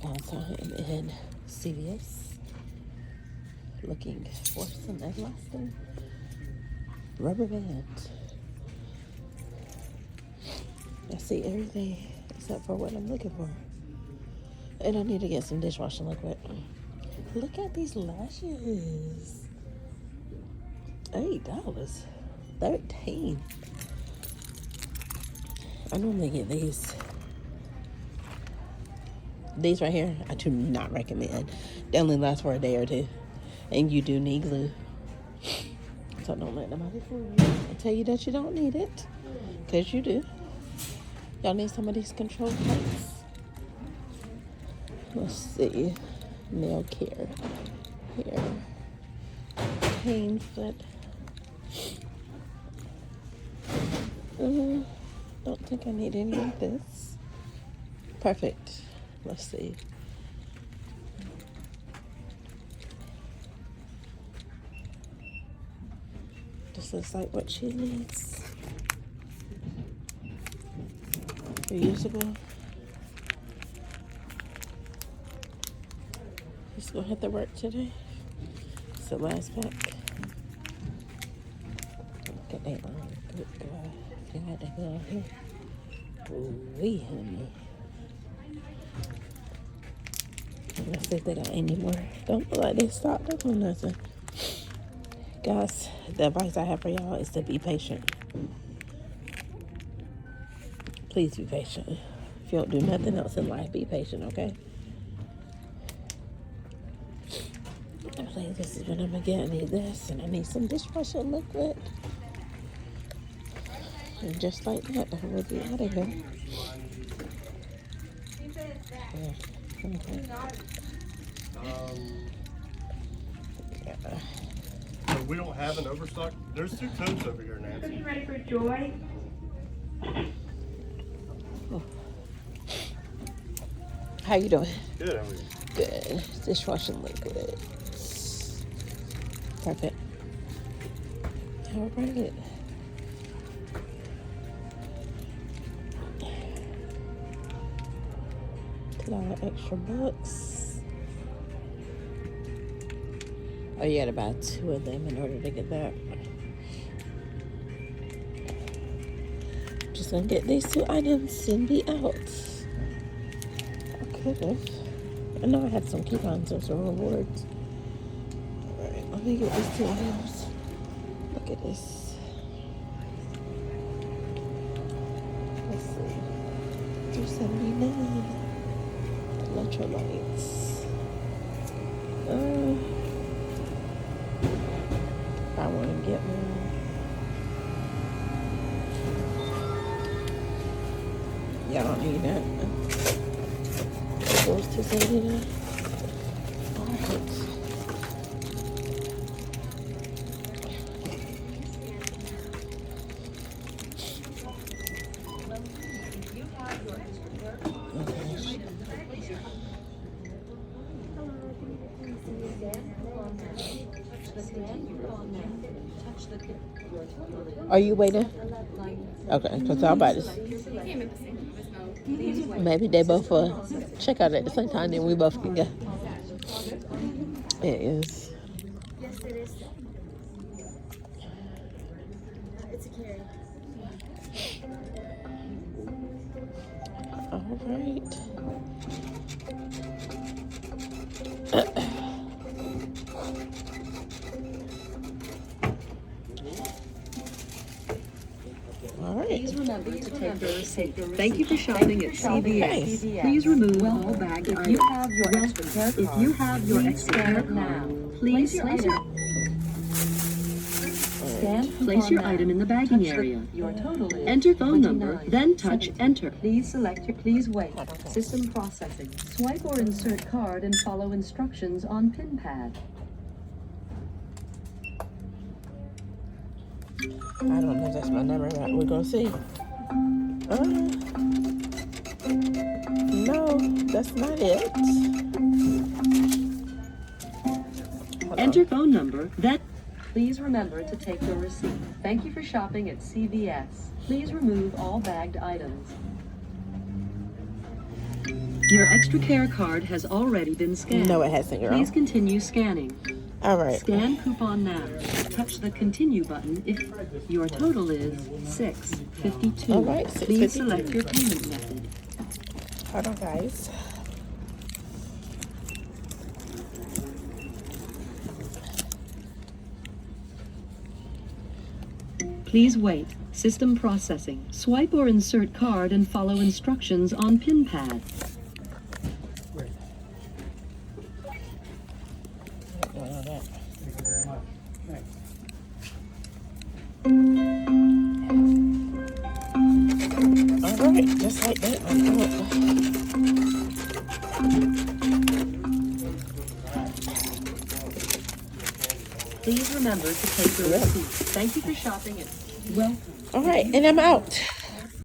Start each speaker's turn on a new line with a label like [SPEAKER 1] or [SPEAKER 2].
[SPEAKER 1] Also, I'm in CVS looking for some everlasting rubber bands. I see everything except for what I'm looking for. And I need to get some dishwashing liquid. Look at these lashes. $8. 13. I normally get these. These right here, I do not recommend. They only last for a day or two. And you do need glue. So don't let nobody fool you. I tell you that you don't need it. Because you do. Y'all need some of these control plates. Let's see. Nail care. Here. Cane foot. Don't think I need any of this. Perfect. Let's see. This looks like what she needs. Reusable. She's gonna have to work today. It's the last pack. Look at that one. Good God. You got that girl here. Ooh-wee, honey. Let's see if they got any more. Don't look like they stopped up on nothing. Guys, the advice I have for y'all is to be patient. Please be patient. If you don't do nothing else in life, be patient, okay? I think this is what I'm gonna get. I need this, and I need some dishwashing liquid. And just like that, we'll be out of here.
[SPEAKER 2] So we don't have an overstock. There's 2 coats over here, Nancy.
[SPEAKER 3] Are you ready for Joy?
[SPEAKER 1] How you doing?
[SPEAKER 2] Good, how are you?
[SPEAKER 1] Good. Dishwashing liquid. Perfect. All right. $2 extra bucks. Oh, you gotta buy 2 of them in order to get that. Just gonna get these 2 items and be out. I could have. I know I had some coupons or some rewards. Alright, let me get these 2 items. Look at this. Let's see. $2.79. Electrolytes. If I want to get one. Y'all don't need that. It goes to $79. Alright. Are you waiting? Okay, because I'm about to. Maybe they both check out at the same time, then we both can go. It is.
[SPEAKER 4] Yes, it is. It's a carry.
[SPEAKER 1] All right. All right.
[SPEAKER 5] Please remember to take your receipt. Thank you for shopping at CVS. Please remove all bagged items. If you have your extra care card, please place your item in the bagging area.
[SPEAKER 3] Your total is
[SPEAKER 5] Enter phone number,
[SPEAKER 3] 29.
[SPEAKER 5] then touch enter.
[SPEAKER 3] Please select your, please wait. System processing. Swipe or insert card and follow instructions on pin pad.
[SPEAKER 1] I don't know if that's my number, but we're gonna see. No, that's not it.
[SPEAKER 5] Enter phone number, then
[SPEAKER 3] Please remember to take your receipt. Thank you for shopping at CVS. Please remove all bagged items.
[SPEAKER 5] Your extra care card has already been scanned.
[SPEAKER 1] No, it hasn't, girl.
[SPEAKER 5] Please continue scanning.
[SPEAKER 1] All right.
[SPEAKER 5] Scan coupon now. Touch the continue button if your total is $6.52.
[SPEAKER 1] All right,
[SPEAKER 5] Please
[SPEAKER 1] $6.52.
[SPEAKER 5] select your payment method.
[SPEAKER 1] Hold on, guys.
[SPEAKER 5] Please wait. System processing. Swipe or insert card and follow instructions on PIN pad.
[SPEAKER 1] All right, just like that.
[SPEAKER 5] Please remember to take your receipt. Thank you for shopping and welcome.
[SPEAKER 1] All right, and I'm out.